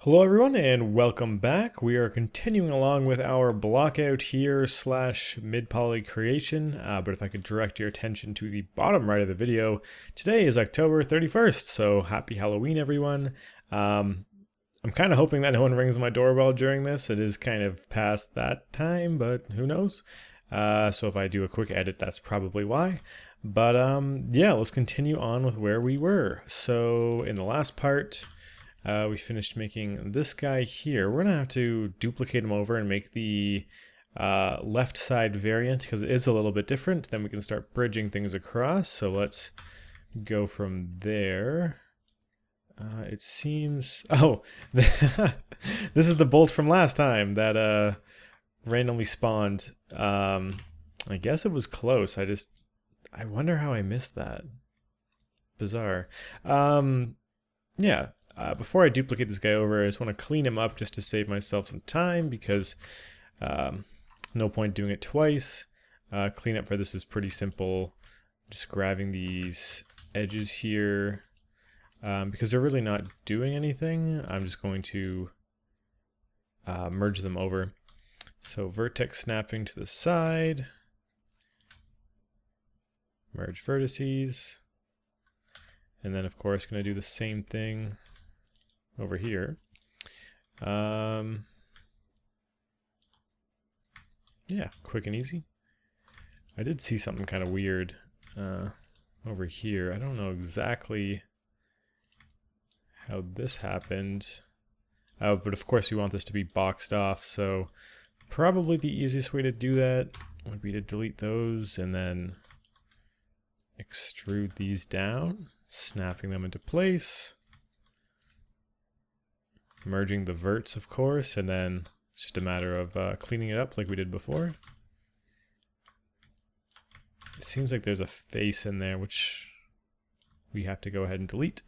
Hello everyone and welcome back. We are continuing along with our blockout here / mid-poly creation, but if I could direct your attention to the bottom right of the video, today is October 31st, so happy Halloween everyone. I'm kind of hoping that no one rings my doorbell during this. It is kind of past that time, but who knows. So if I do a quick edit, that's probably why. But yeah, let's continue on with where we were. So in the last part, we finished making this guy here. We're gonna have to duplicate him over and make the left side variant because it is a little bit different. Then we can start bridging things across. So let's go from there. It seems, oh, this is the bolt from last time that randomly spawned. I guess it was close. I wonder how I missed that. Bizarre. Yeah. Before I duplicate this guy over, I just want to clean him up just to save myself some time because no point doing it twice. Cleanup for this is pretty simple. Just grabbing these edges here because they're really not doing anything. I'm just going to merge them over. So vertex snapping to the side. Merge vertices. And then of course going to do the same thing over here. Yeah, quick and easy. I did see something kind of weird over here. I don't know exactly how this happened. Oh, but of course we want this to be boxed off, so probably the easiest way to do that would be to delete those and then extrude these down, snapping them into place. Merging the verts, of course, and then it's just a matter of cleaning it up like we did before. It seems like there's a face in there, which we have to go ahead and delete.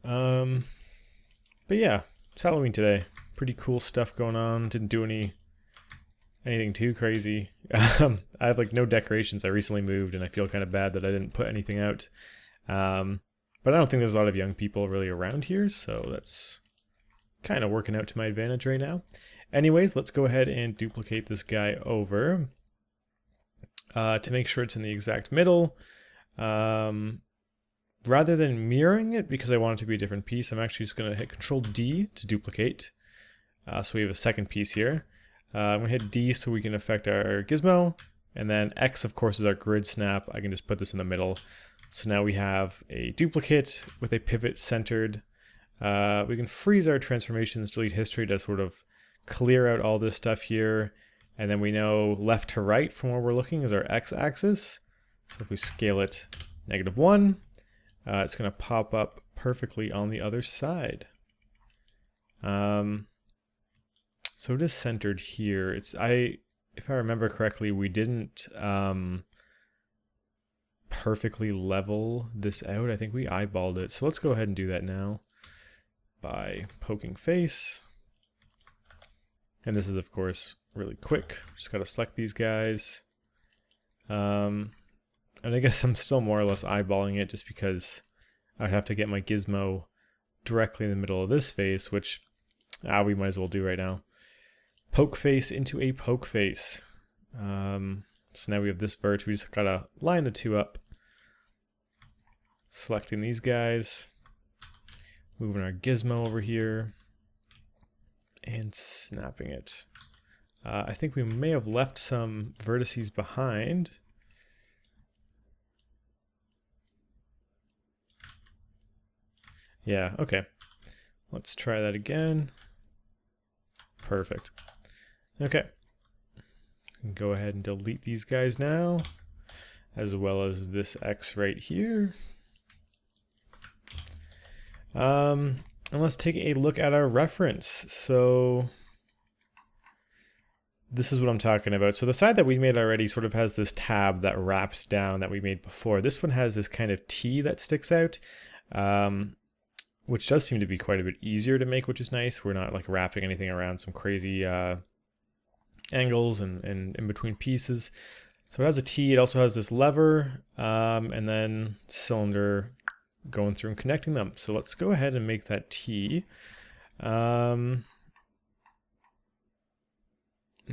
But yeah, it's Halloween today. Pretty cool stuff going on. Didn't do anything too crazy. I have like no decorations. I recently moved and I feel kind of bad that I didn't put anything out. But I don't think there's a lot of young people really around here, so that's kind of working out to my advantage right now. Anyways, let's go ahead and duplicate this guy over to make sure it's in the exact middle. Rather than mirroring it, because I want it to be a different piece, I'm actually just going to hit Control D to duplicate. So we have a second piece here. I'm going to hit D so we can affect our gizmo, and then X of course is our grid snap. I can just put this in the middle. So now we have a duplicate with a pivot centered. We can freeze our transformations, delete history to sort of clear out all this stuff here. And then we know left to right from where we're looking is our X axis. So if we scale it -1, it's going to pop up perfectly on the other side. So it is centered here. If I remember correctly, we didn't perfectly level this out. I think we eyeballed it. So let's go ahead and do that now by poking face. And this is of course really quick. Just got to select these guys. And I guess I'm still more or less eyeballing it just because I'd have to get my gizmo directly in the middle of this face, which we might as well do right now. Poke face into a poke face. So now we have this vert. We just gotta line the two up. Selecting these guys. Moving our gizmo over here. And snapping it. I think we may have left some vertices behind. Yeah, okay. Let's try that again. Perfect. Okay. Go ahead and delete these guys now, as well as this X right here. And let's take a look at our reference. So this is what I'm talking about. So the side that we made already sort of has this tab that wraps down that we made before. This one has this kind of T that sticks out, which does seem to be quite a bit easier to make, which is nice. We're not like wrapping anything around some crazy angles and in between pieces. So it has a T, it also has this lever, and then cylinder going through and connecting them. So let's go ahead and make that T. And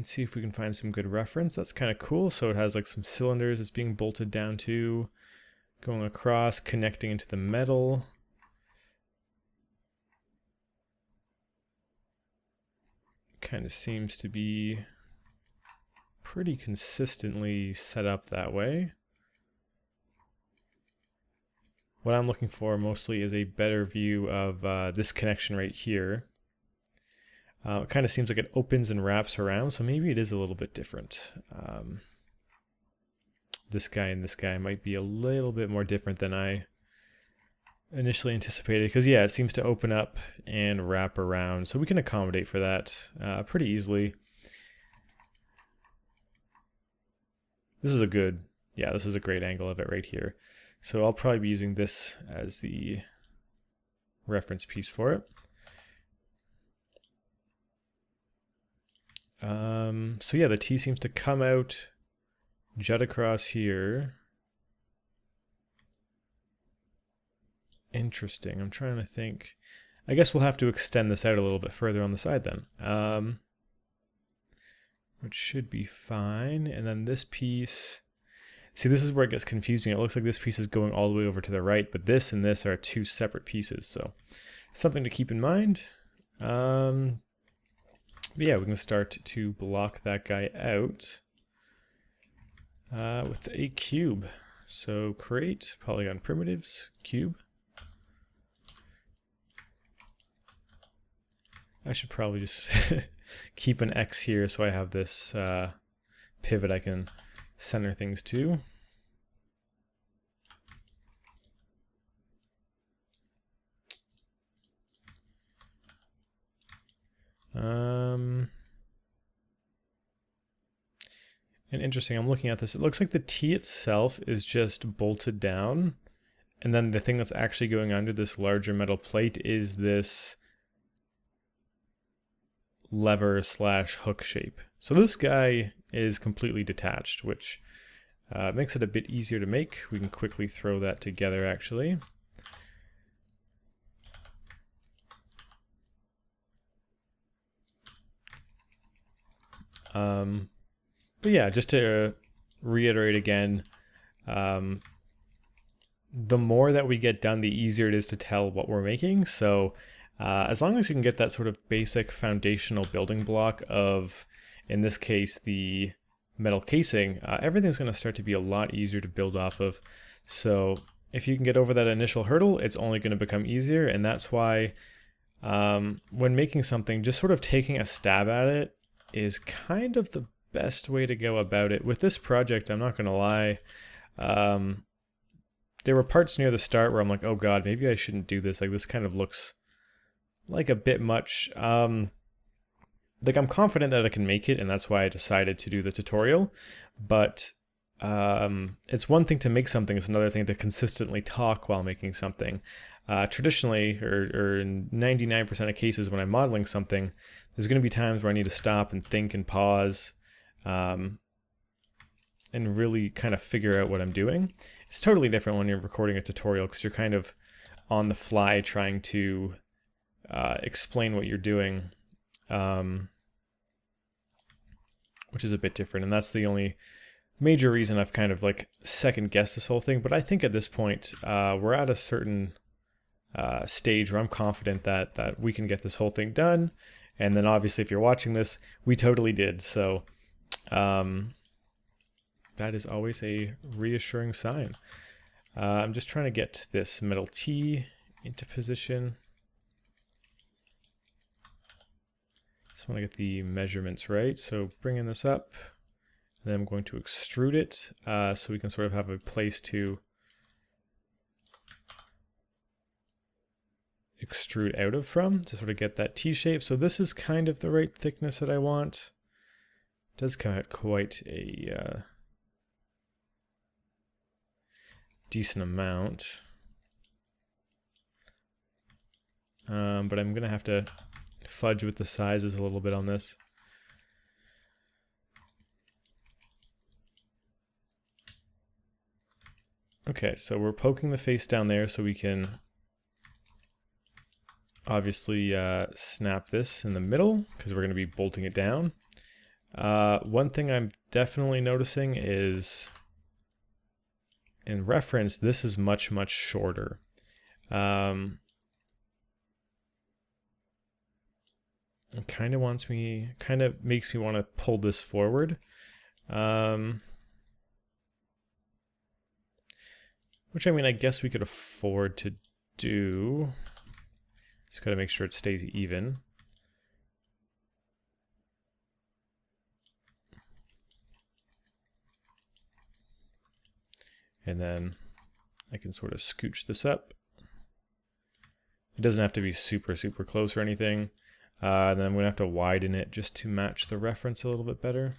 see if we can find some good reference. That's kind of cool. So it has like some cylinders it's being bolted down to, going across, connecting into the metal. Kind of seems to be pretty consistently set up that way. What I'm looking for mostly is a better view of this connection right here. It kind of seems like it opens and wraps around, so maybe it is a little bit different. This guy and this guy might be a little bit more different than I initially anticipated, because yeah, it seems to open up and wrap around, so we can accommodate for that pretty easily. This is a good, yeah, this is a great angle of it right here. So I'll probably be using this as the reference piece for it. So yeah, the T seems to come out, jut across here. Interesting. I'm trying to think. I guess we'll have to extend this out a little bit further on the side then. Which should be fine. And then this piece, see, this is where it gets confusing. It looks like this piece is going all the way over to the right, but this and this are two separate pieces. So something to keep in mind. But yeah, we can start to block that guy out with a cube. So create polygon primitives, cube. I should probably just keep an X here so I have this pivot I can center things to. And interesting, I'm looking at this, it looks like the T itself is just bolted down, and then the thing that's actually going under this larger metal plate is this lever slash hook shape. So this guy is completely detached, which makes it a bit easier to make. We can quickly throw that together actually. But yeah, just to reiterate again, the more that we get done, the easier it is to tell what we're making. So as long as you can get that sort of basic foundational building block of, in this case, the metal casing, everything's going to start to be a lot easier to build off of. So if you can get over that initial hurdle, it's only going to become easier. And that's why when making something, just sort of taking a stab at it is kind of the best way to go about it. With this project, I'm not going to lie, there were parts near the start where I'm like, oh god, maybe I shouldn't do this. Like, this kind of looks like a bit much. Like, I'm confident that I can make it, and that's why I decided to do the tutorial. But it's one thing to make something, it's another thing to consistently talk while making something. Traditionally, or in 99% of cases when I'm modeling something, there's going to be times where I need to stop and think and pause and really kind of figure out what I'm doing. It's totally different when you're recording a tutorial because you're kind of on the fly trying to explain what you're doing, which is a bit different. And that's the only major reason I've kind of like second guessed this whole thing. But I think at this point, we're at a certain stage where I'm confident that we can get this whole thing done. And then obviously if you're watching this, we totally did. So that is always a reassuring sign. I'm just trying to get this metal T into position. Just want to get the measurements right. So bringing this up, and then I'm going to extrude it so we can sort of have a place to extrude out of from to sort of get that T shape. So this is kind of the right thickness that I want. It does come out quite a decent amount. But I'm going to have to fudge with the sizes a little bit on this. Okay, so we're poking the face down there so we can obviously snap this in the middle because we're going to be bolting it down. One thing I'm definitely noticing is in reference, this is much, much shorter. It kind of makes me want to pull this forward. Which, I mean, I guess we could afford to do. Just got to make sure it stays even. And then I can sort of scooch this up. It doesn't have to be super, super close or anything. And then I'm going to have to widen it just to match the reference a little bit better.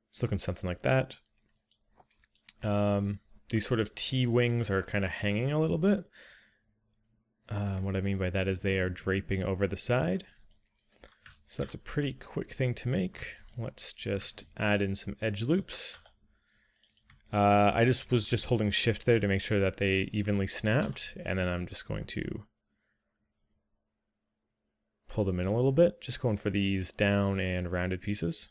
It's looking something like that. These sort of T-wings are kind of hanging a little bit. What I mean by that is they are draping over the side. So that's a pretty quick thing to make. Let's just add in some edge loops. I was just holding shift there to make sure that they evenly snapped, and then I'm just going to pull them in a little bit, just going for these down and rounded pieces.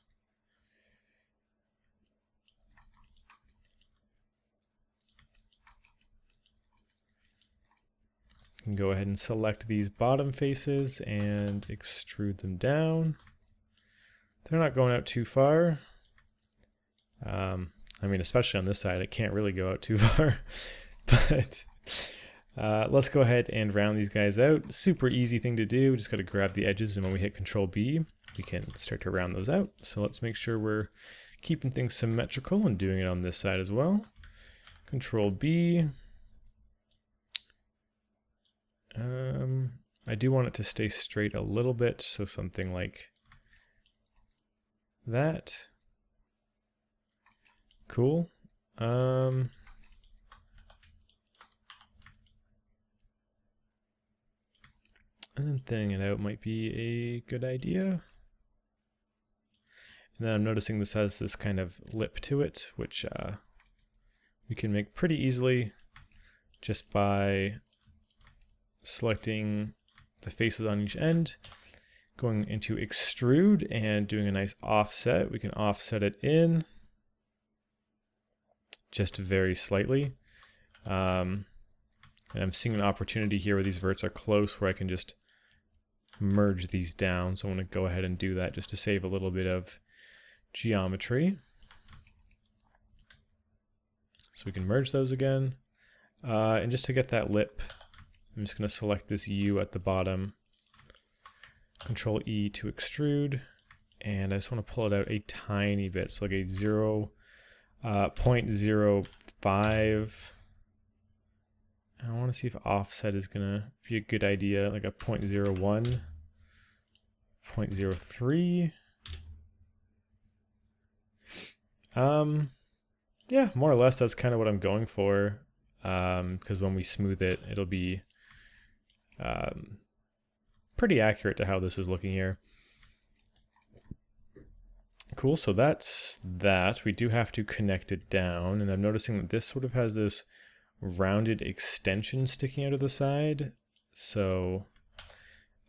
You can go ahead and select these bottom faces and extrude them down. They're not going out too far. I mean, especially on this side, it can't really go out too far. But let's go ahead and round these guys out. Super easy thing to do. Just got to grab the edges, and when we hit Control B, we can start to round those out. So let's make sure we're keeping things symmetrical and doing it on this side as well. Control B. I do want it to stay straight a little bit, so something like that. Cool. And then thinning it out might be a good idea. And then I'm noticing this has this kind of lip to it, which we can make pretty easily just by selecting the faces on each end, going into extrude and doing a nice offset. We can offset it in just very slightly. And I'm seeing an opportunity here where these verts are close where I can just merge these down. So I want to go ahead and do that just to save a little bit of geometry. So we can merge those again. And just to get that lip, I'm just going to select this U at the bottom, Control E to extrude, and I just want to pull it out a tiny bit, so like a 0.05. I want to see if offset is going to be a good idea, like a 0.01, 0.03. Yeah, more or less that's kind of what I'm going for, because when we smooth it, it'll be pretty accurate to how this is looking here. Cool, so that's that. We do have to connect it down, and I'm noticing that this sort of has this rounded extension sticking out of the side. So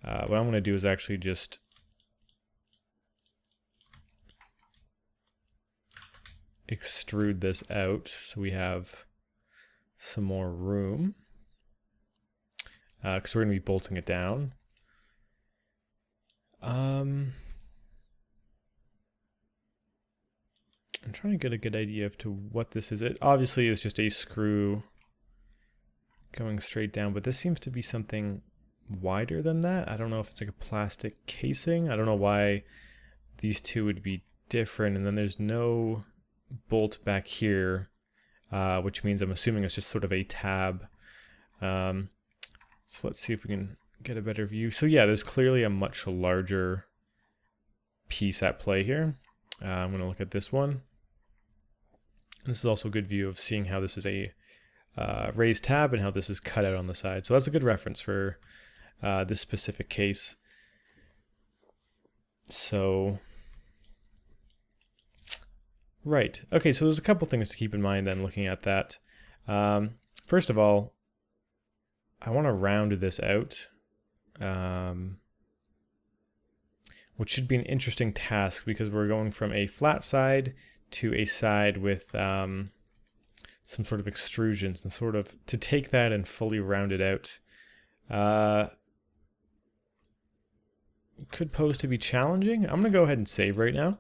what I'm going to do is actually just extrude this out so we have some more room, because we're going to be bolting it down. I'm trying to get a good idea of to what this is. It obviously is just a screw going straight down, but this seems to be something wider than that. I don't know if it's like a plastic casing. I don't know why these two would be different. And then there's no bolt back here, which means I'm assuming it's just sort of a tab. So let's see if we can get a better view. So yeah, there's clearly a much larger piece at play here. I'm going to look at this one. This is also a good view of seeing how this is a raised tab and how this is cut out on the side. So that's a good reference for this specific case. So Right. Okay, so there's a couple things to keep in mind then looking at that. First of all, I want to round this out, which should be an interesting task because we're going from a flat side to a side with some sort of extrusions, and sort of to take that and fully round it out could pose to be challenging. I'm going to go ahead and save right now.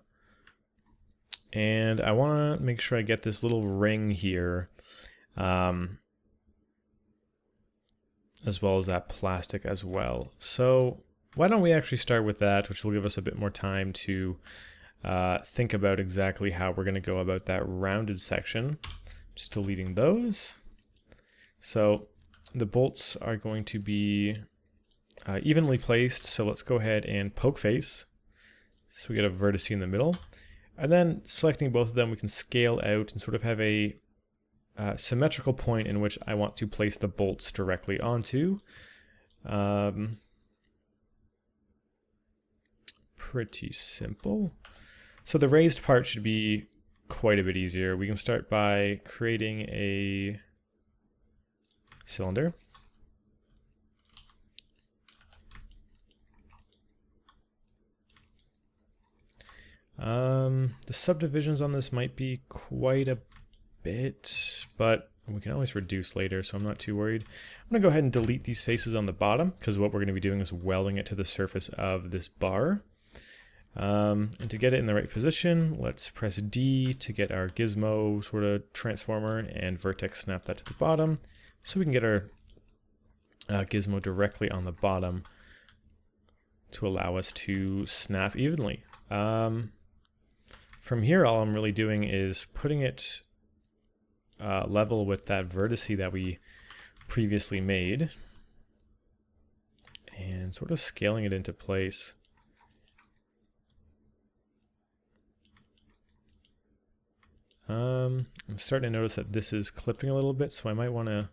And I want to make sure I get this little ring here, as well as that plastic as well. So why don't we actually start with that, which will give us a bit more time to think about exactly how we're going to go about that rounded section. Just deleting those. So the bolts are going to be evenly placed. So let's go ahead and poke face. So we get a vertex in the middle. And then selecting both of them, we can scale out and sort of have a symmetrical point in which I want to place the bolts directly onto. Pretty simple. So the raised part should be quite a bit easier. We can start by creating a cylinder. The subdivisions on this might be quite a bit, but we can always reduce later, so I'm not too worried. I'm going to go ahead and delete these faces on the bottom, because what we're going to be doing is welding it to the surface of this bar. And to get it in the right position, let's press D to get our gizmo sort of transformer, and vertex snap that to the bottom, so we can get our gizmo directly on the bottom to allow us to snap evenly. From here, all I'm really doing is putting it level with that vertex that we previously made and sort of scaling it into place. I'm starting to notice that this is clipping a little bit, so I might want to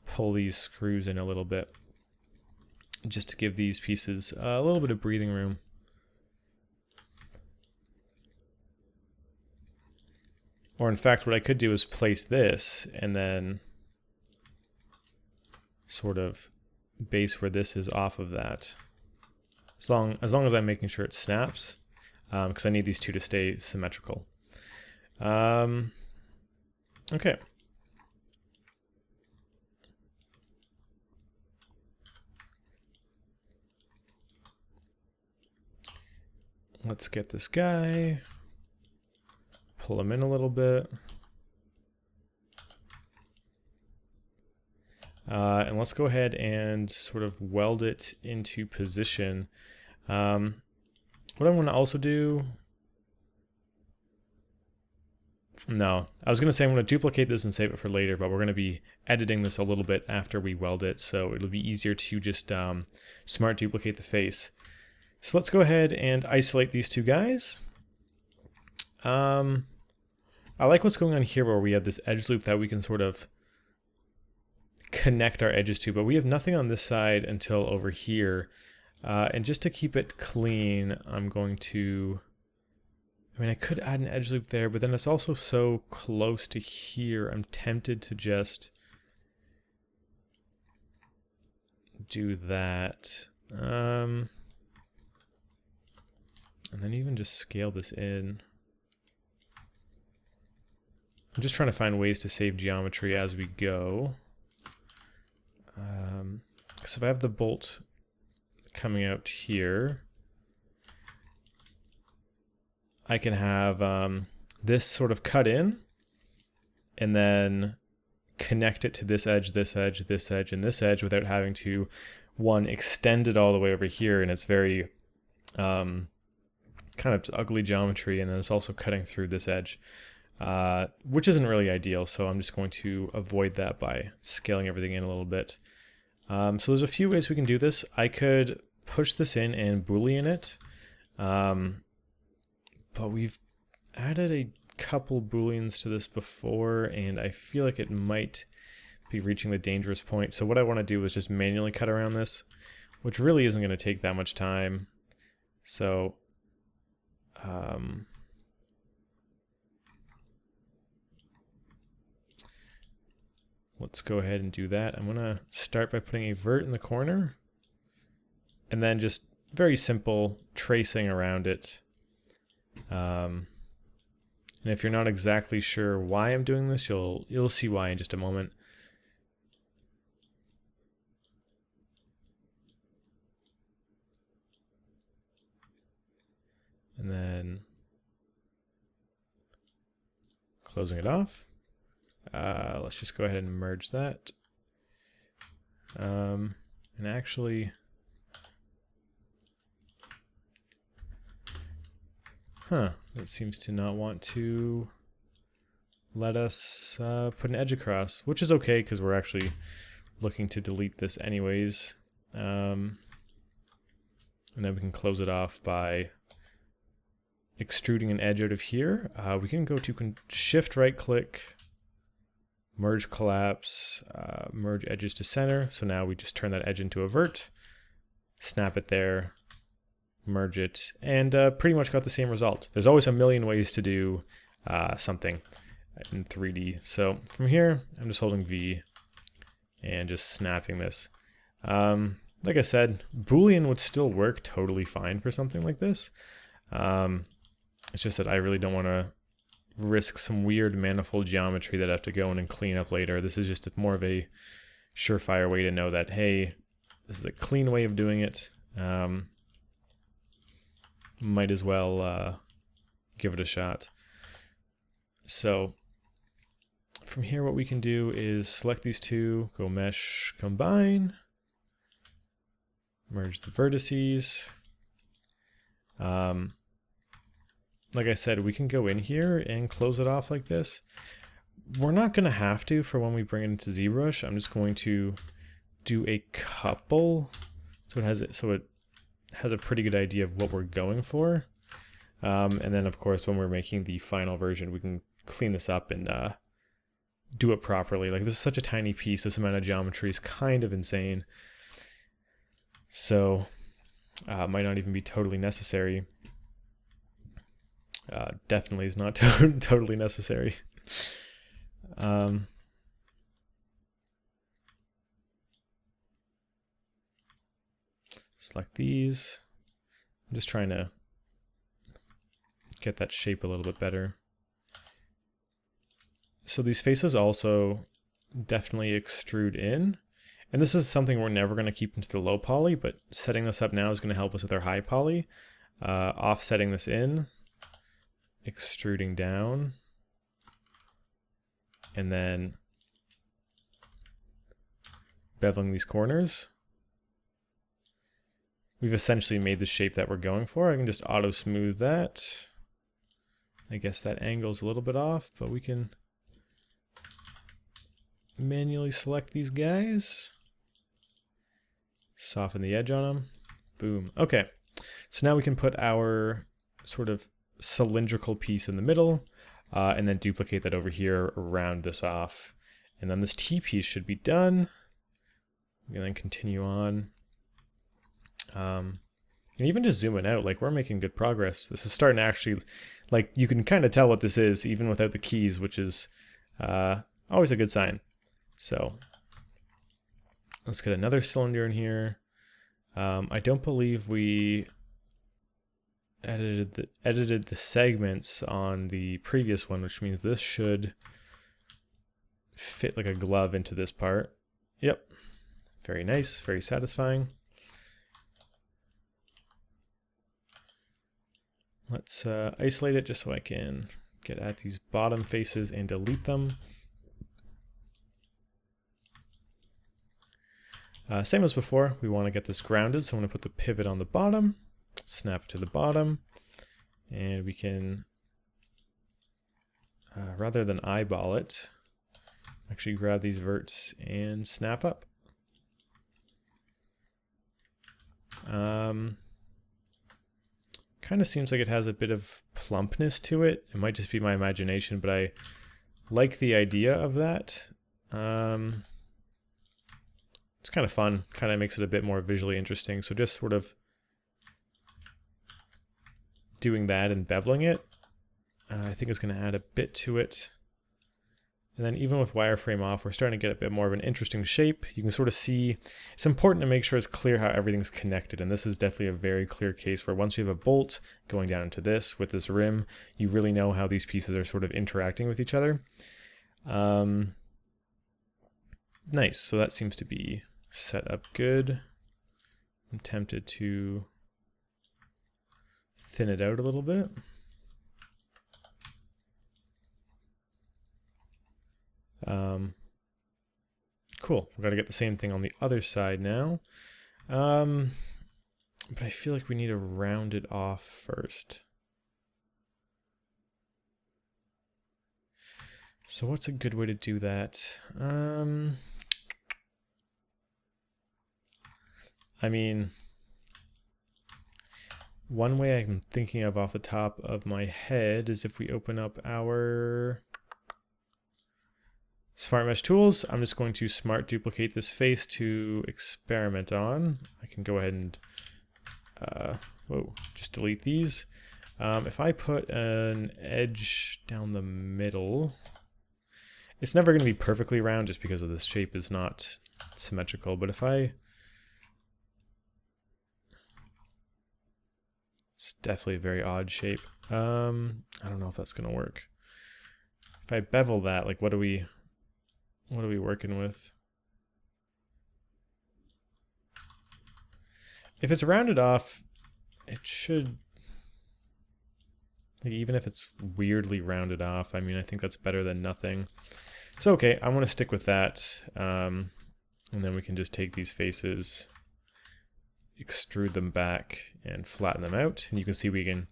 pull these screws in a little bit just to give these pieces a little bit of breathing room. Or in fact, what I could do is place this and then sort of base where this is off of that. As long as I'm making sure it snaps, because I need these two to stay symmetrical. Okay. Let's get this guy. Pull him in a little bit. And let's go ahead and sort of weld it into position. What I'm going to also do... No, I was going to say I'm going to duplicate this and save it for later, but we're going to be editing this a little bit after we weld it, so it'll be easier to just smart duplicate the face. So let's go ahead and isolate these two guys. I like what's going on here where we have this edge loop that we can sort of connect our edges to, but we have nothing on this side until over here. And just to keep it clean, I'm going to... I mean, I could add an edge loop there, but then it's also so close to here, I'm tempted to just do that. And then even just scale this in. I'm just trying to find ways to save geometry as we go. Because if I have the bolt coming out here, I can have this sort of cut in and then connect it to this edge, this edge, this edge, and this edge without having to, one, extend it all the way over here, and it's very kind of ugly geometry, and then it's also cutting through this edge. Which isn't really ideal, so I'm just going to avoid that by scaling everything in a little bit. So there's a few ways we can do this. I could push this in and Boolean it, but we've added a couple Booleans to this before, and I feel like it might be reaching the dangerous point. So what I want to do is just manually cut around this, which really isn't going to take that much time. So let's go ahead and do that. I'm gonna start by putting a vert in the corner, and then just very simple tracing around it. And if you're not exactly sure why I'm doing this, you'll see why in just a moment. And then closing it off. Let's just go ahead and merge that. And actually, that seems to not want to let us put an edge across, which is okay because we're actually looking to delete this anyways. And then we can close it off by extruding an edge out of here. We can go to shift right click, merge collapse, merge edges to center. So now we just turn that edge into a vert, snap it there, merge it, and pretty much got the same result. There's always a million ways to do something in 3D. So from here, I'm just holding V and just snapping this. Like I said, Boolean would still work totally fine for something like this. It's just that I really don't want to risk some weird manifold geometry that I have to go in and clean up later. This is just more of a surefire way to know that, hey, this is a clean way of doing it. Might as well give it a shot. So from here, what we can do is select these two, go mesh, combine, merge the vertices. Like I said, we can go in here and close it off like this. We're not going to have to for when we bring it into Zbrush. I'm just going to do a couple so it has a pretty good idea of what we're going for. And then of course when we're making the final version, we can clean this up and do it properly. Like, this is such a tiny piece, this amount of geometry is kind of insane. So might not even be totally necessary. Definitely is not totally necessary. Select these. I'm just trying to get that shape a little bit better. So these faces also definitely extrude in. And this is something we're never going to keep into the low poly, but setting this up now is going to help us with our high poly. Offsetting this in, extruding down, and then beveling these corners. We've essentially made the shape that we're going for. I can just auto smooth that. I guess that angle's a little bit off, but we can manually select these guys. Soften the edge on them. Boom. Okay. So now we can put our sort of cylindrical piece in the middle, and then duplicate that over here, round this off. And then this T piece should be done. We can then continue on. And even just zooming out, like, we're making good progress. This is starting to actually, like, you can kind of tell what this is even without the keys, which is always a good sign. So let's get another cylinder in here. I don't believe we edited the segments on the previous one, which means this should fit like a glove into this part. Yep. Very nice, very satisfying. Let's isolate it just so I can get at these bottom faces and delete them. Same as before, we want to get this grounded, so I'm going to put the pivot on the bottom, snap it to the bottom, and we can, rather than eyeball it, actually grab these verts and snap up. Kind of seems like it has a bit of plumpness to it. It might just be my imagination, but I like the idea of that. It's kind of fun, kind of makes it a bit more visually interesting. So just sort of doing that and beveling it, I think it's going to add a bit to it. And then even with wireframe off, we're starting to get a bit more of an interesting shape. You can sort of see, it's important to make sure it's clear how everything's connected. And this is definitely a very clear case where once you have a bolt going down into this with this rim, you really know how these pieces are sort of interacting with each other. Nice, so that seems to be set up good. I'm tempted to thin it out a little bit. Cool, we've got to get the same thing on the other side now. But I feel like we need to round it off first. So what's a good way to do that? I mean, one way I'm thinking of off the top of my head is if we open up our Smart Mesh Tools, I'm just going to smart duplicate this face to experiment on. I can go ahead and just delete these. If I put an edge down the middle, it's never going to be perfectly round just because of this shape is not symmetrical, but if it's definitely a very odd shape. I don't know if that's going to work. If I bevel that, like what are we working with? If it's rounded off, it should, like, even if it's weirdly rounded off, I mean, I think that's better than nothing. So okay, I want to stick with that, and then we can just take these faces, extrude them back, and flatten them out, and you can see we can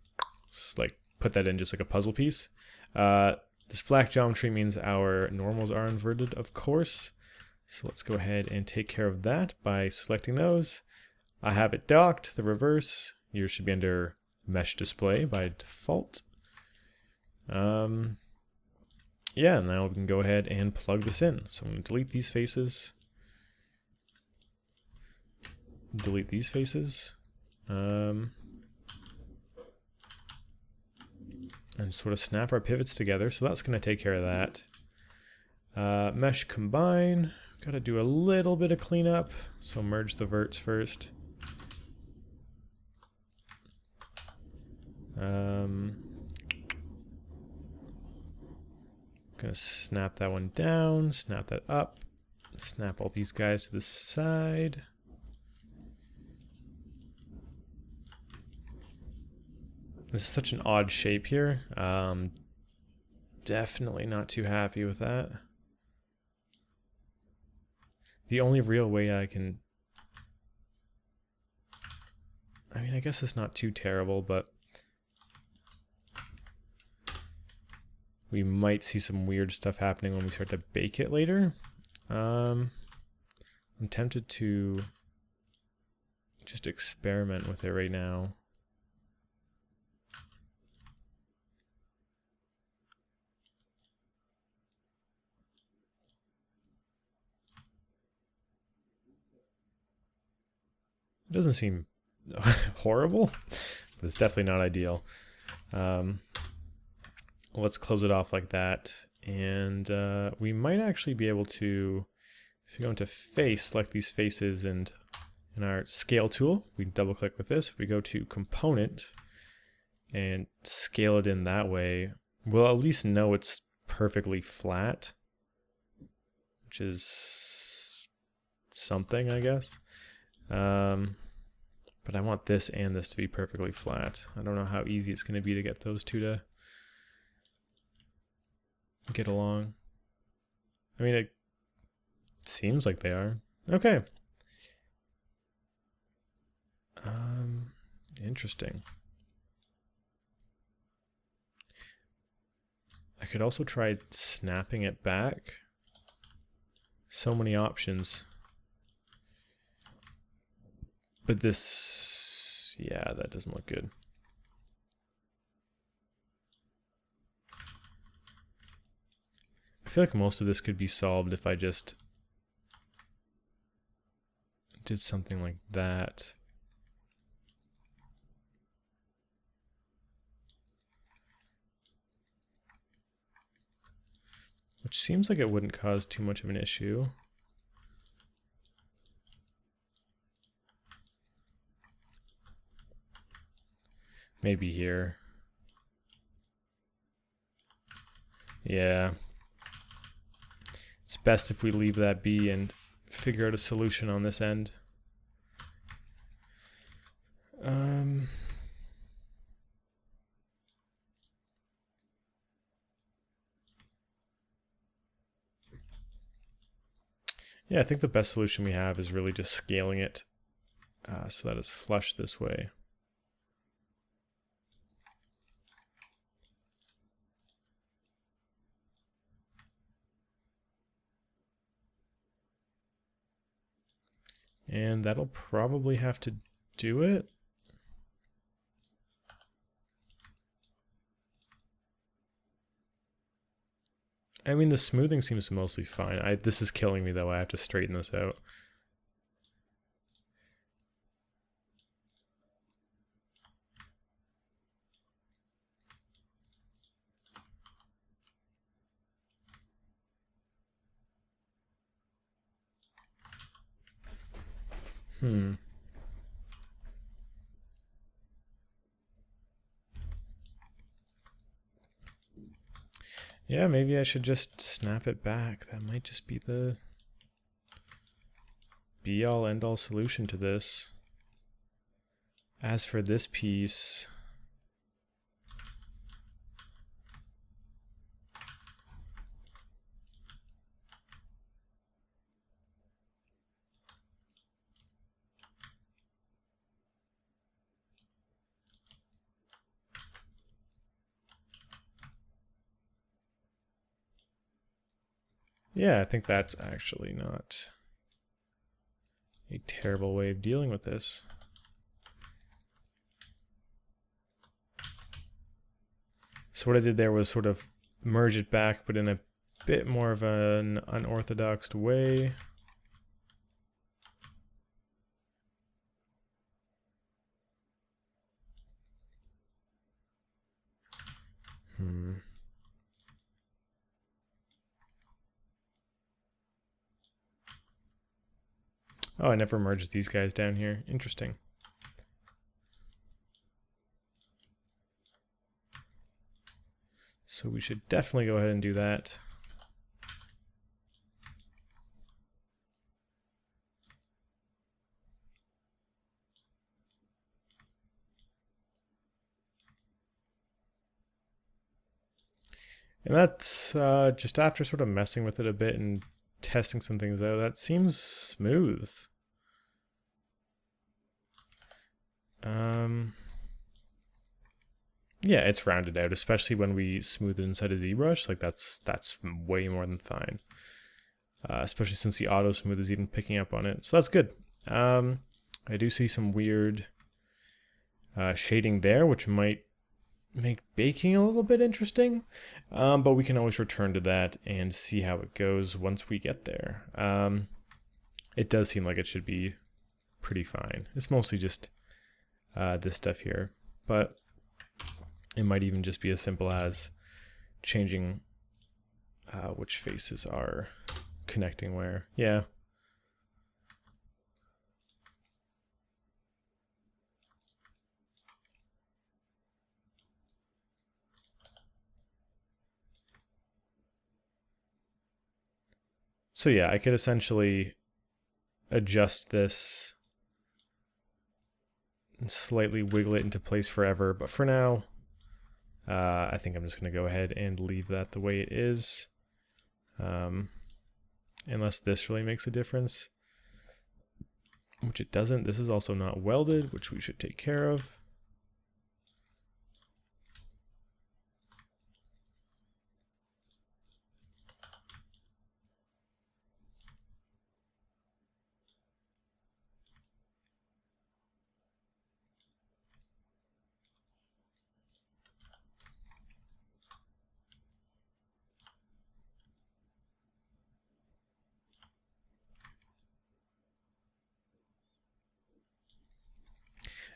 like put that in just like a puzzle piece. This black geometry means our normals are inverted, of course. So let's go ahead and take care of that by selecting those. I have it docked, the reverse. Yours should be under mesh display by default. Yeah, now we can go ahead and plug this in. So I'm going to delete these faces. Delete these faces. And sort of snap our pivots together. So that's going to take care of that. Mesh combine. Got to do a little bit of cleanup. So merge the verts first. Gonna snap that one down, snap that up, snap all these guys to the side. This is such an odd shape here. Definitely not too happy with that. The only real way I can... I mean, I guess it's not too terrible, but we might see some weird stuff happening when we start to bake it later. I'm tempted to just experiment with it right now. It doesn't seem horrible, but it's definitely not ideal. Let's close it off like that, and we might actually be able to, if you go into face, select these faces, and in our scale tool, we double click with this. If we go to component and scale it in that way, we'll at least know it's perfectly flat, which is something, I guess. But I want this and this to be perfectly flat. I don't know how easy it's going to be to get those two to get along. I mean, it seems like they are. Okay. Interesting. I could also try snapping it back. So many options. But this, yeah, that doesn't look good. I feel like most of this could be solved if I just did something like that. which seems like it wouldn't cause too much of an issue. Maybe here. Yeah. It's best if we leave that be and figure out a solution on this end. Yeah, I think the best solution we have is really just scaling it so that it's flush this way. And that'll probably have to do it. I mean, the smoothing seems mostly fine. This is killing me though, I have to straighten this out. Yeah, maybe I should just snap it back. That might just be the be-all end-all solution to this. As for this piece, yeah, I think that's actually not a terrible way of dealing with this. So what I did there was sort of merge it back, but in a bit more of an unorthodox way. Oh, I never merged these guys down here. Interesting. So we should definitely go ahead and do that. And that's just after sort of messing with it a bit and testing some things out, that seems smooth. Yeah, it's rounded out, especially when we smooth it inside of Zbrush. Like that's way more than fine. Especially since the auto smooth is even picking up on it, so that's good. I do see some weird shading there, which might make baking a little bit interesting, but we can always return to that and see how it goes once we get there. It does seem like it should be pretty fine. It's mostly just this stuff here, but it might even just be as simple as changing which faces are connecting where. Yeah. So yeah, I could essentially adjust this and slightly wiggle it into place forever, but for now, I think I'm just going to go ahead and leave that the way it is, unless this really makes a difference, which it doesn't. This is also not welded, which we should take care of.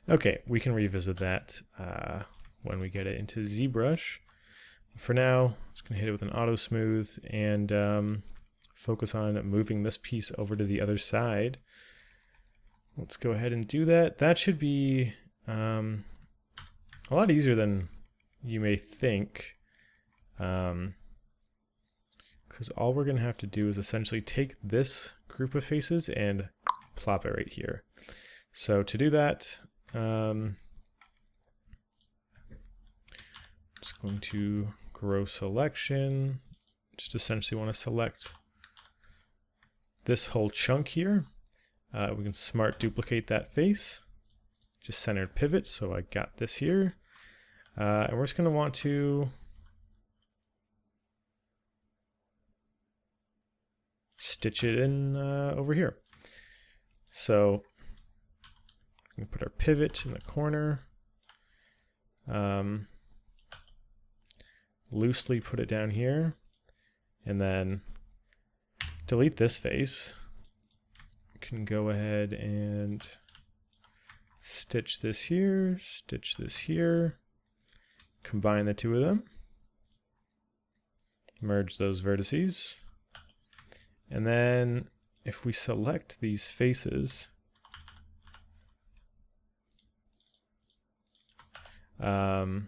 Okay, we can revisit that when we get it into Zbrush. For now, just gonna hit it with an auto smooth and focus on moving this piece over to the other side. Let's go ahead and do that. That should be a lot easier than you may think, because all we're gonna have to do is essentially take this group of faces and plop it right here. So to do that, just going to grow selection. Just essentially want to select this whole chunk here. We can smart duplicate that face, just centered pivot. So I got this here, and we're just going to want to stitch it in over here. So we can put our pivot in the corner, loosely put it down here, and then delete this face. We can go ahead and stitch this here, combine the two of them, merge those vertices, and then if we select these faces, all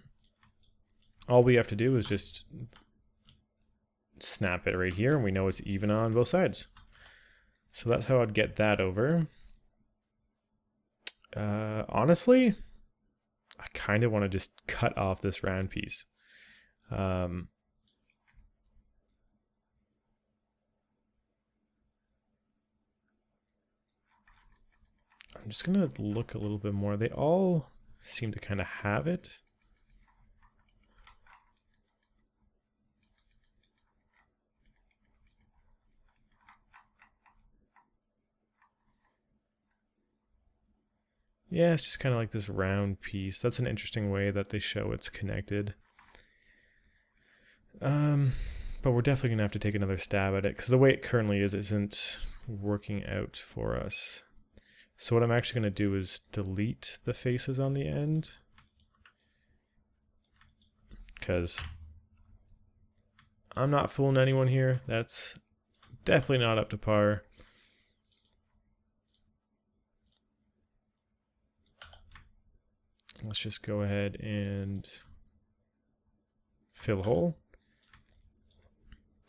we have to do is just snap it right here, and we know it's even on both sides. So that's how I'd get that over. Honestly, I kind of want to just cut off this round piece. I'm just going to look a little bit more. They all seem to kind of have it. Yeah, it's just kind of like this round piece. That's an interesting way that they show it's connected. But we're definitely gonna have to take another stab at it, because the way it currently is isn't working out for us. So what I'm actually gonna do is delete the faces on the end, because I'm not fooling anyone here. That's definitely not up to par. Let's just go ahead and fill a hole.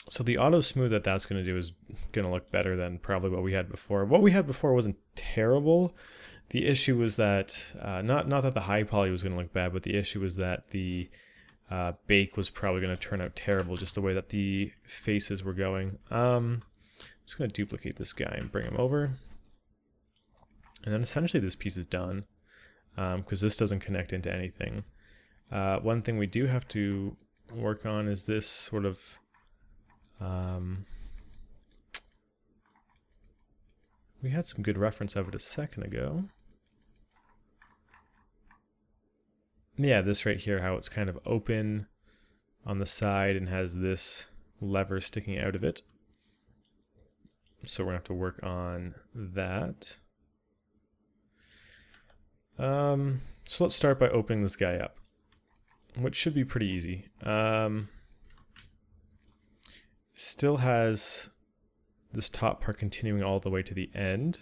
So the auto smooth that's going to do is going to look better than probably what we had before. What we had before wasn't terrible. The issue was that, not that the high poly was going to look bad, but the issue was that the bake was probably going to turn out terrible, just the way that the faces were going. I'm just going to duplicate this guy and bring him over. And then essentially this piece is done, because this doesn't connect into anything. One thing we do have to work on is this sort of we had some good reference of it a second ago. Yeah, this right here, how it's kind of open on the side and has this lever sticking out of it. So we're gonna have to work on that. So let's start by opening this guy up, which should be pretty easy. Still has this top part continuing all the way to the end,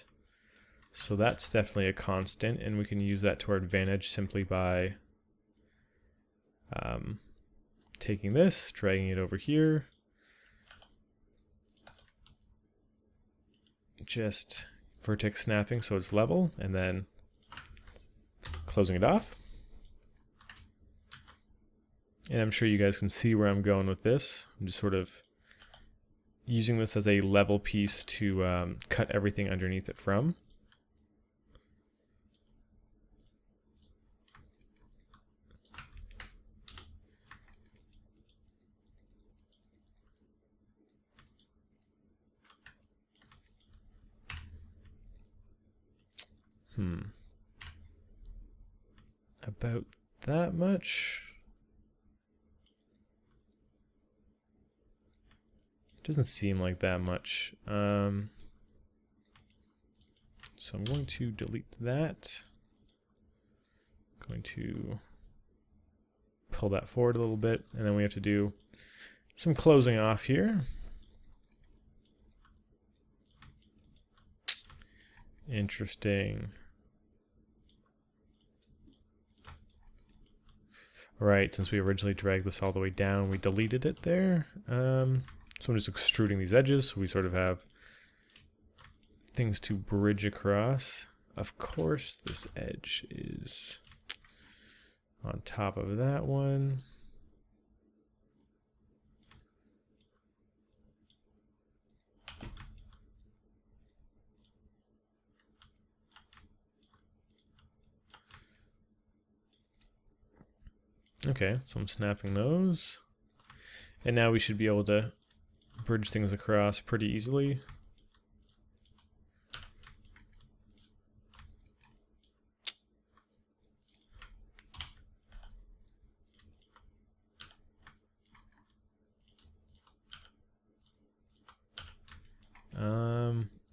so that's definitely a constant, and we can use that to our advantage simply by taking this, dragging it over here, just vertex snapping so it's level, and then closing it off. And I'm sure you guys can see where I'm going with this. I'm just sort of using this as a level piece to cut everything underneath it from. About that much. Doesn't seem like that much. So I'm going to delete that. I'm going to pull that forward a little bit, and then we have to do some closing off here. Interesting. Right, since we originally dragged this all the way down, we deleted it there. So I'm just extruding these edges, so we sort of have things to bridge across. Of course, this edge is on top of that one. Okay, so I'm snapping those. And now we should be able to bridge things across pretty easily.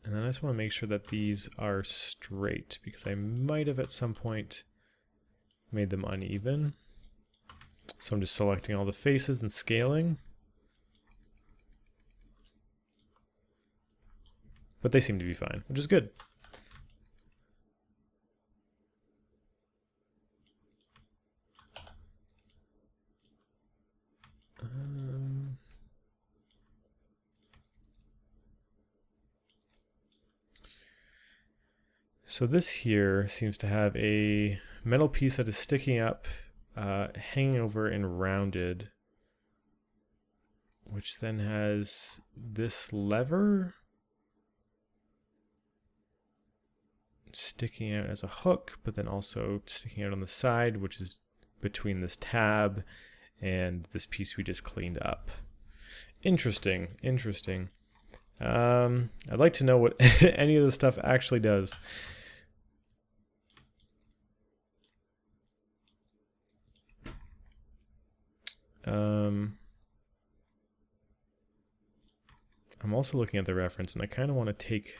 And then I just want to make sure that these are straight, because I might have at some point made them uneven. So I'm just selecting all the faces and scaling. But they seem to be fine, which is good. So this here seems to have a metal piece that is sticking up, hanging over and rounded, which then has this lever sticking out as a hook, but then also sticking out on the side, which is between this tab and this piece we just cleaned up. Interesting, interesting. I'd like to know what any of this stuff actually does. I'm also looking at the reference, and I kind of want to take...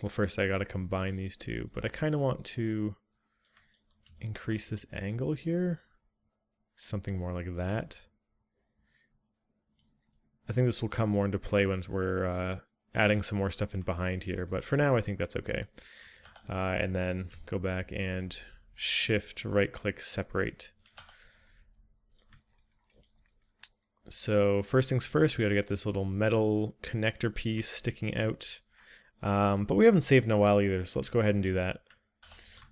Well, first I got to combine these two, but I kind of want to increase this angle here. Something more like that. I think this will come more into play once we're adding some more stuff in behind here, but for now I think that's okay. And then go back and shift, right-click, separate. So first things first, we got to get this little metal connector piece sticking out. But we haven't saved in a while either, so let's go ahead and do that.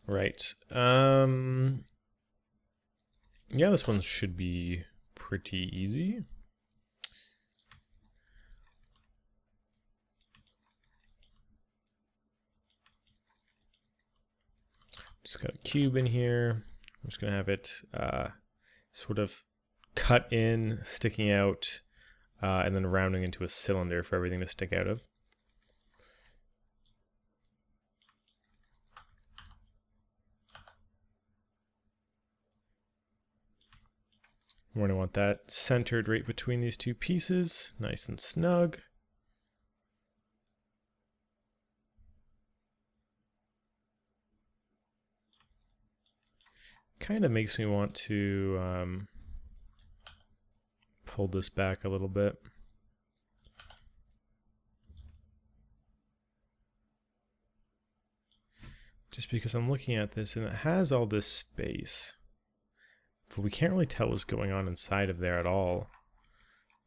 Right. Yeah, this one should be pretty easy. Just got a cube in here. I'm just gonna have it sort of cut in, sticking out, and then rounding into a cylinder for everything to stick out of. We're going to want that centered right between these two pieces, nice and snug. Kind of makes me want to pull this back a little bit. Just because I'm looking at this and it has all this space, but we can't really tell what's going on inside of there at all.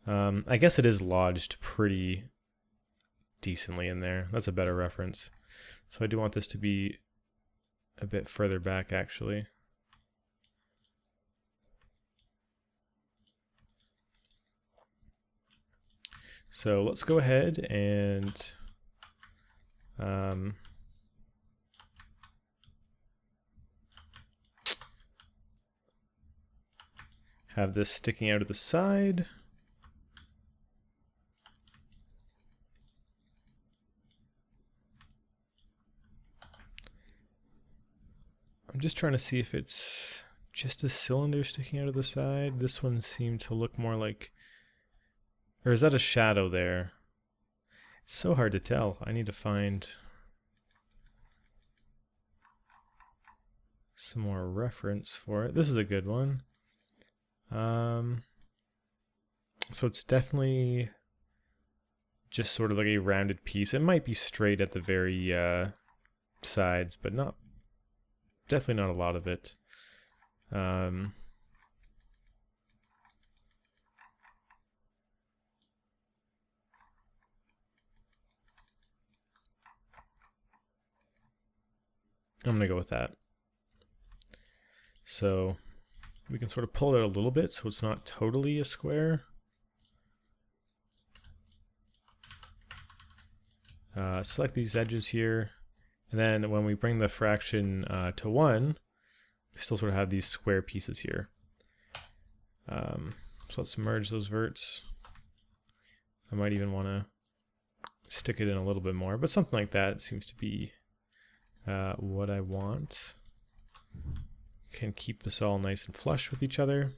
I guess it is lodged pretty decently in there. That's a better reference. So I do want this to be a bit further back, actually. So let's go ahead and have this sticking out of the side. I'm just trying to see if it's just a cylinder sticking out of the side. This one seemed to look more like... Or is that a shadow there? It's so hard to tell. I need to find some more reference for it. This is a good one. So it's definitely just sort of like a rounded piece. It might be straight at the very sides, but definitely not a lot of it. I'm gonna go with that. So we can sort of pull it out a little bit so it's not totally a square. Select these edges here, and then when we bring the fraction to 1, we still sort of have these square pieces here. So let's merge those verts. I might even want to stick it in a little bit more, but something like that seems to be what I want. Can keep this all nice and flush with each other.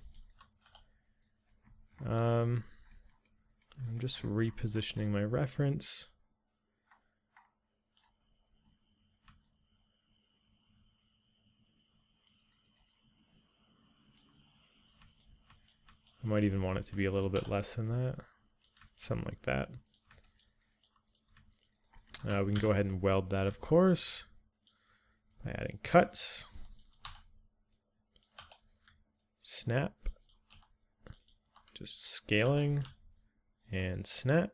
I'm just repositioning my reference. I might even want it to be a little bit less than that. Something like that. We can go ahead and weld that, of course, by adding cuts. Snap. Just scaling and snap.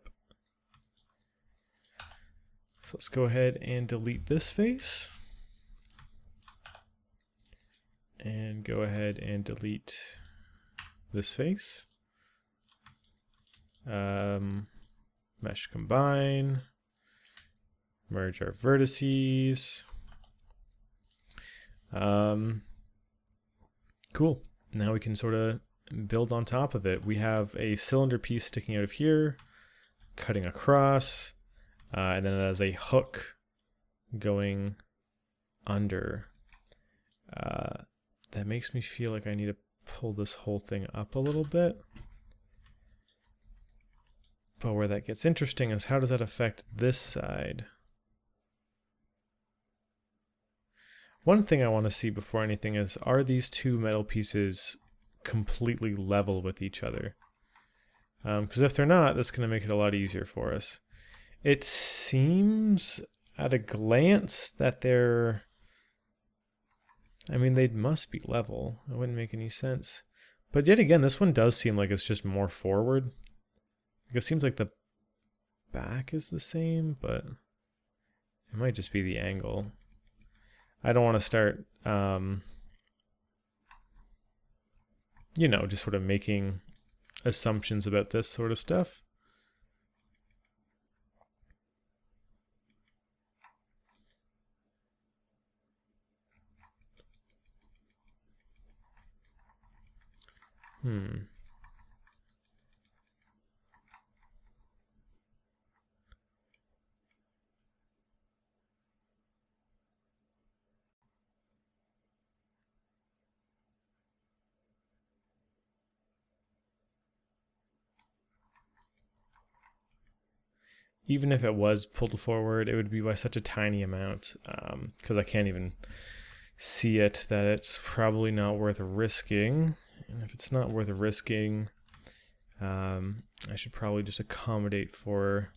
So let's go ahead and delete this face. And go ahead and delete this face. Mesh combine. Merge our vertices. Cool. Now we can sort of build on top of it. We have a cylinder piece sticking out of here, cutting across, and then it has a hook going under. That makes me feel like I need to pull this whole thing up a little bit. But where that gets interesting is how does that affect this side? One thing I want to see before anything is, are these two metal pieces completely level with each other? Because if they're not, that's going to make it a lot easier for us. It seems at a glance that they're... I mean, they must be level. It wouldn't make any sense. But yet again, this one does seem like it's just more forward. Like it seems like the back is the same, but it might just be the angle. I don't want to start, you know, just sort of making assumptions about this sort of stuff. Even if it was pulled forward, it would be by such a tiny amount, because I can't even see it, that it's probably not worth risking. And if it's not worth risking, I should probably just accommodate for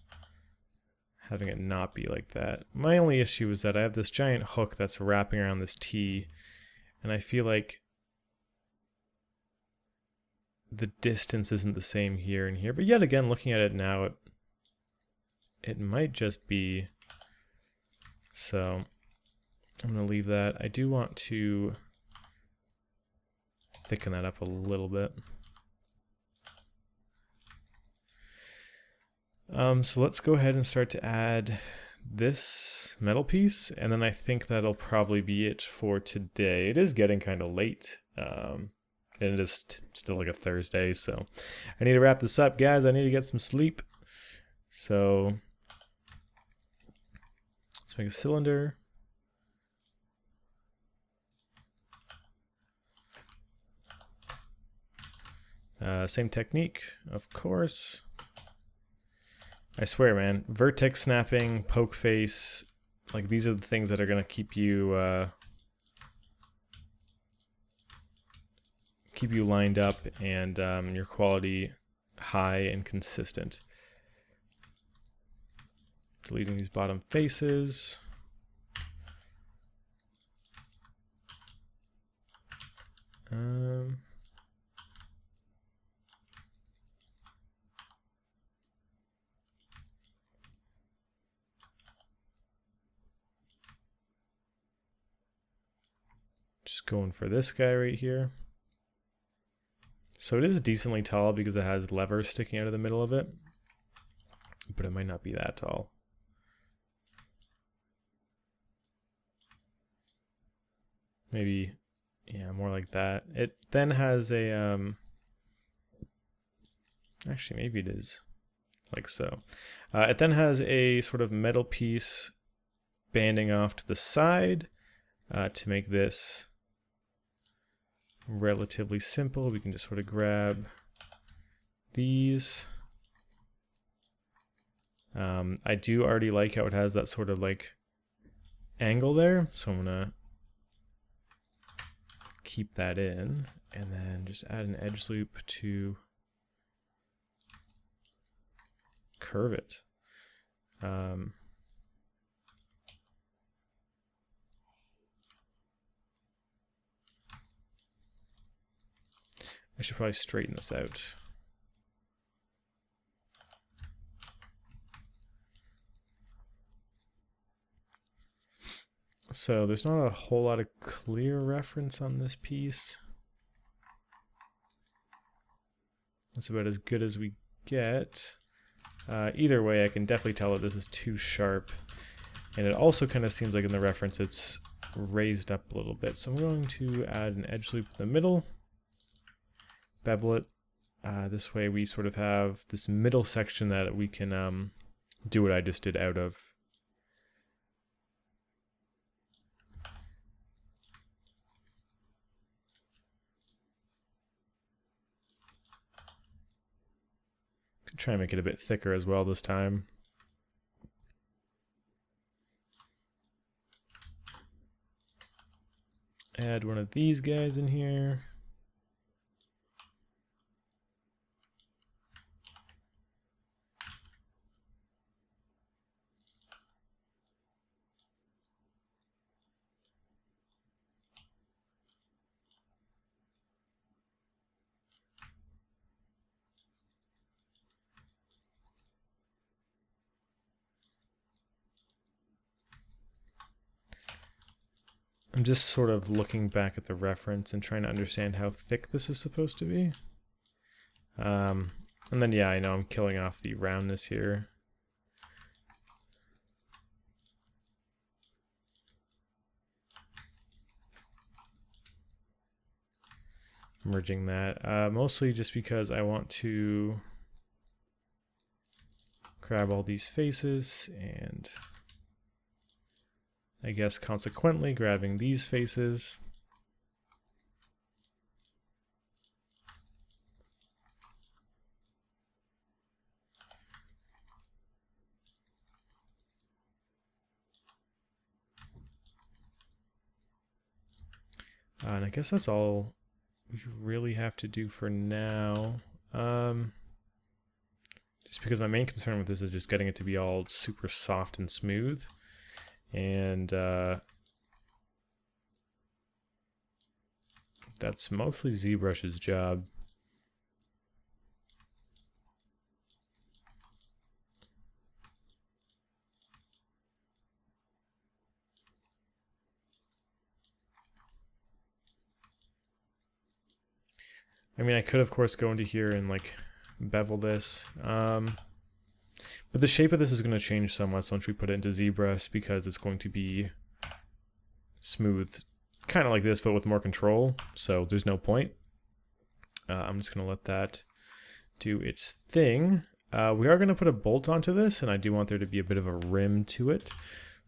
having it not be like that. My only issue is that I have this giant hook that's wrapping around this T, and I feel like the distance isn't the same here and here. But yet again, looking at it now, it might just be. So I'm going to leave that. I do want to thicken that up a little bit. So let's go ahead and start to add this metal piece, and then I think that'll probably be it for today. It is getting kind of late, and it is still like a Thursday, so I need to wrap this up, guys. I need to get some sleep. So let's make a cylinder. Same technique, of course. I swear, man, vertex snapping, poke face, like these are the things that are going to keep you keep you lined up and your quality high and consistent. Deleting these bottom faces. Just going for this guy right here. So it is decently tall because it has levers sticking out of the middle of it, but it might not be that tall. Maybe, yeah, more like that. It then has a, actually maybe it is like so. It then has a sort of metal piece banding off to the side to make this relatively simple. We can just sort of grab these. I do already like how it has that sort of like angle there, so I'm gonna keep that in and then just add an edge loop to curve it. I should probably straighten this out. So there's not a whole lot of clear reference on this piece. That's about as good as we get. Either way, I can definitely tell that this is too sharp. And it also kind of seems like in the reference it's raised up a little bit. So I'm going to add an edge loop in the middle. Bevel it. This way we sort of have this middle section that we can do what I just did out of. Could try and make it a bit thicker as well this time. Add one of these guys in here. I'm just sort of looking back at the reference and trying to understand how thick this is supposed to be. And then, yeah, I know I'm killing off the roundness here. Merging that, mostly just because I want to grab all these faces and I guess consequently grabbing these faces. And I guess that's all we really have to do for now. Just because my main concern with this is just getting it to be all super soft and smooth. And that's mostly Zbrush's job. I mean, I could of course go into here and like bevel this, but the shape of this is going to change somewhat once we put it into ZBrush because it's going to be smooth, kind of like this, but with more control. So there's no point. I'm just going to let that do its thing. We are going to put a bolt onto this, and I do want there to be a bit of a rim to it.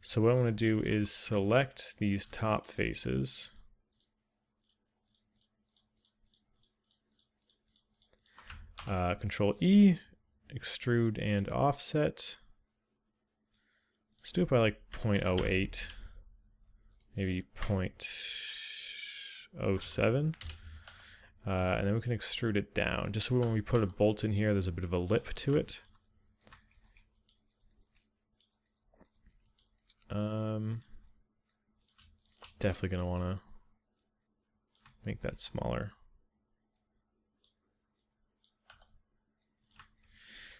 So what I'm going to do is select these top faces. Control E, extrude and offset. Let's do it by like 0.08, maybe 0.07. And then we can extrude it down, just so when we put a bolt in here, there's a bit of a lip to it. Definitely going to want to make that smaller.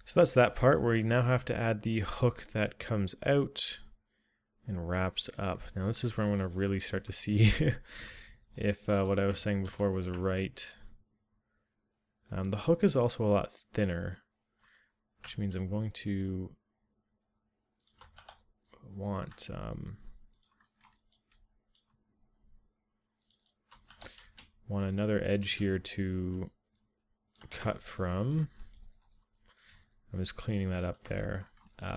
So that's that part where you now have to add the hook that comes out and wraps up. Now this is where I'm going to really start to see if what I was saying before was right. The hook is also a lot thinner, which means I'm going to want another edge here to cut from. I'm just cleaning that up there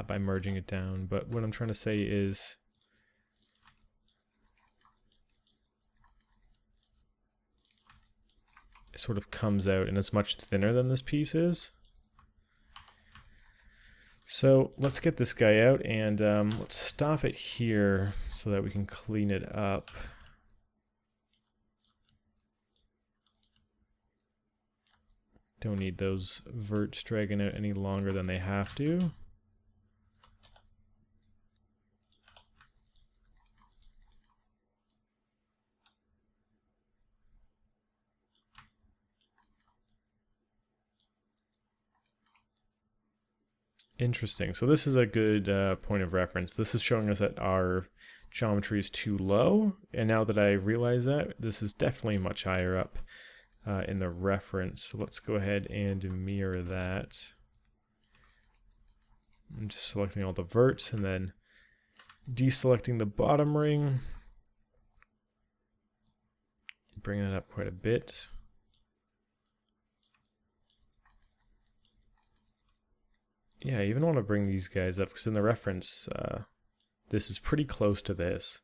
by merging it down. But what I'm trying to say is it sort of comes out and it's much thinner than this piece is. So let's get this guy out and let's stop it here so that we can clean it up. Don't need those verts dragging out any longer than they have to. Interesting. So this is a good point of reference. This is showing us that our geometry is too low. And now that I realize that, this is definitely much higher up in the reference. So let's go ahead and mirror that. I'm just selecting all the verts and then deselecting the bottom ring. Bring that up quite a bit. Yeah, I even want to bring these guys up because in the reference, this is pretty close to this.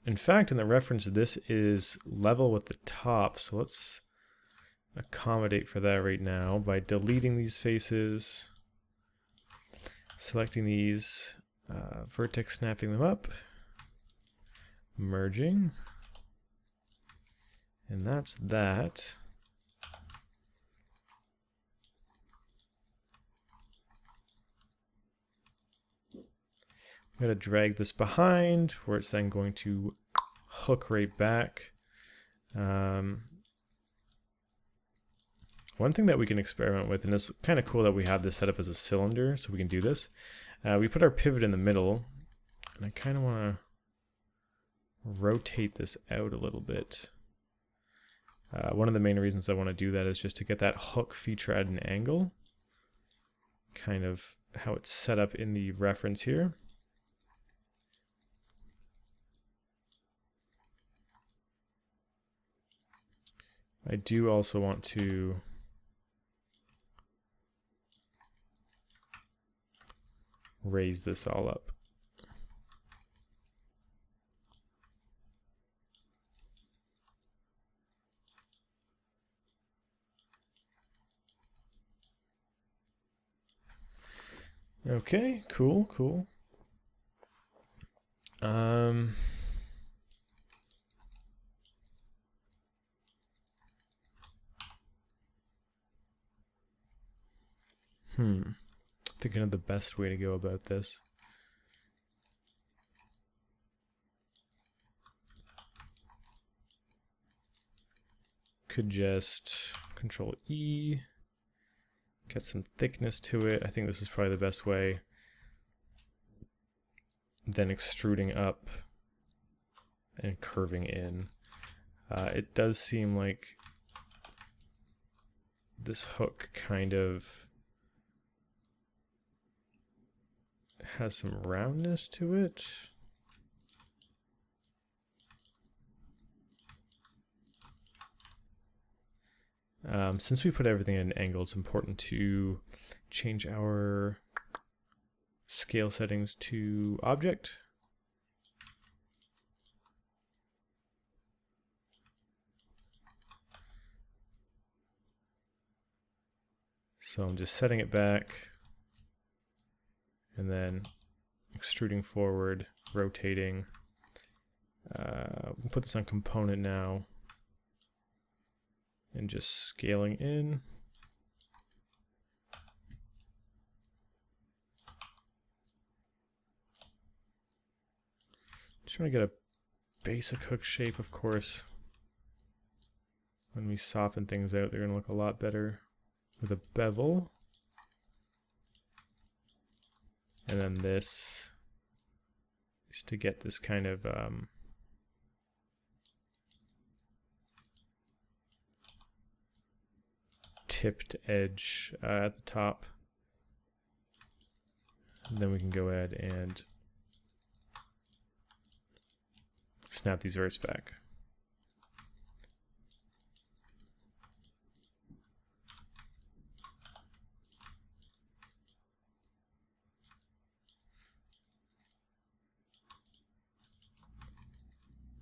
In fact, in the reference, this is level with the top. So let's accommodate for that right now by deleting these faces, selecting these, vertex snapping them up, merging, and that's that. I'm going to drag this behind where it's then going to hook right back. One thing that we can experiment with, and it's kind of cool that we have this set up as a cylinder so we can do this. We put our pivot in the middle, and I kind of want to rotate this out a little bit. One of the main reasons I want to do that is just to get that hook feature at an angle. Kind of how it's set up in the reference here. I do also want to raise this all up. Okay, cool, cool. Thinking of the best way to go about this. Could just Control E, get some thickness to it. I think this is probably the best way. Then extruding up and curving in. It does seem like this hook kind of has some roundness to it. Since we put everything at an angle, it's important to change our scale settings to object. So I'm just setting it back and then extruding forward, rotating. We'll put this on component now. And just scaling in. Just trying to get a basic hook shape, of course. When we soften things out, they're going to look a lot better with a bevel. And then this is to get this kind of tipped edge at the top. And then we can go ahead and snap these verts back.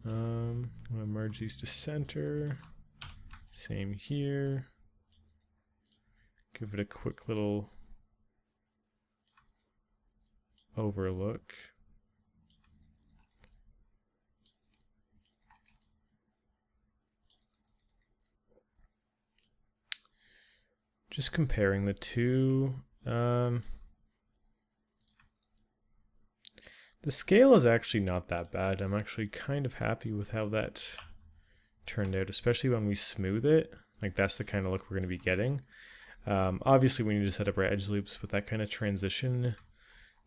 I'm going to merge these to center. Same here. Give it a quick little overlook. Just comparing the two. The scale is actually not that bad. I'm actually kind of happy with how that turned out, especially when we smooth it. Like, that's the kind of look we're going to be getting. Obviously, we need to set up our edge loops, but that kind of transition,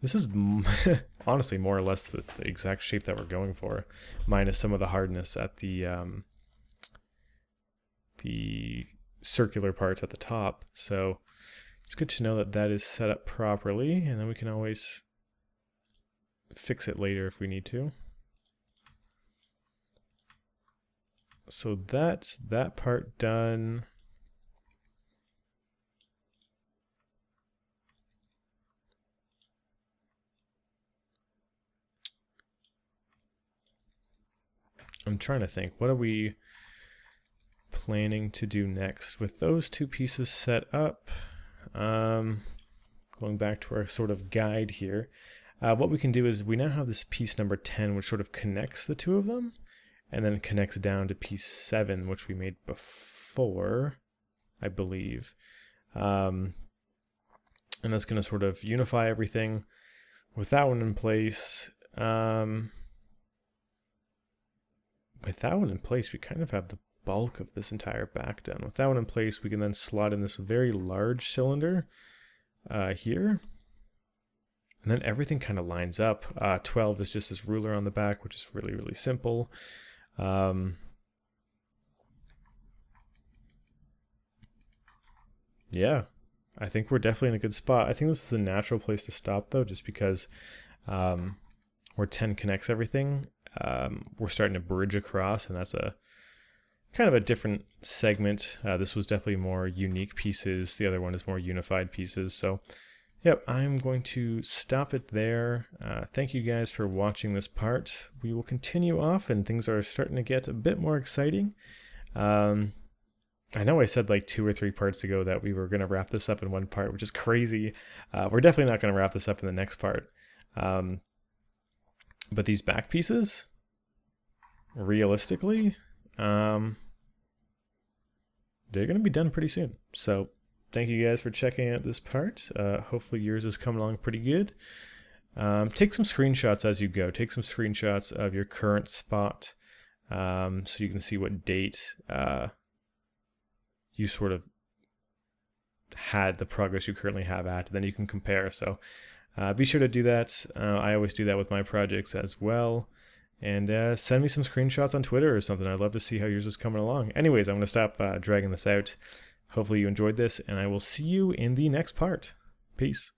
this is honestly more or less the exact shape that we're going for, minus some of the hardness at the circular parts at the top. So it's good to know that that is set up properly, and then we can always fix it later if we need to. So that's that part done. I'm trying to think, what are we planning to do next with those two pieces set up? Going back to our sort of guide here, what we can do is we now have this piece number 10, which sort of connects the two of them, and then connects down to piece 7, which we made before, I believe. And that's going to sort of unify everything. With that one in place, we kind of have the bulk of this entire back done. With that one in place, we can then slot in this very large cylinder here. And then everything kind of lines up. 12 is just this ruler on the back, which is really, really simple. Yeah, I think we're definitely in a good spot. I think this is a natural place to stop, though, just because where 10 connects everything, we're starting to bridge across, and that's a kind of a different segment. This was definitely more unique pieces. The other one is more unified pieces. So yep, I'm going to stop it there. Thank you guys for watching this part. We will continue off, and things are starting to get a bit more exciting. I know I said like 2 or 3 parts ago that we were going to wrap this up in one part, which is crazy. We're definitely not going to wrap this up in the next part. But these back pieces, realistically, they're going to be done pretty soon. So thank you guys for checking out this part. Hopefully yours is coming along pretty good. Take some screenshots as you go. Take some screenshots of your current spot so you can see what date you sort of had the progress you currently have at, and then you can compare. So be sure to do that. I always do that with my projects as well. And send me some screenshots on Twitter or something. I'd love to see how yours is coming along. Anyways, I'm going to stop dragging this out. Hopefully you enjoyed this, and I will see you in the next part. Peace.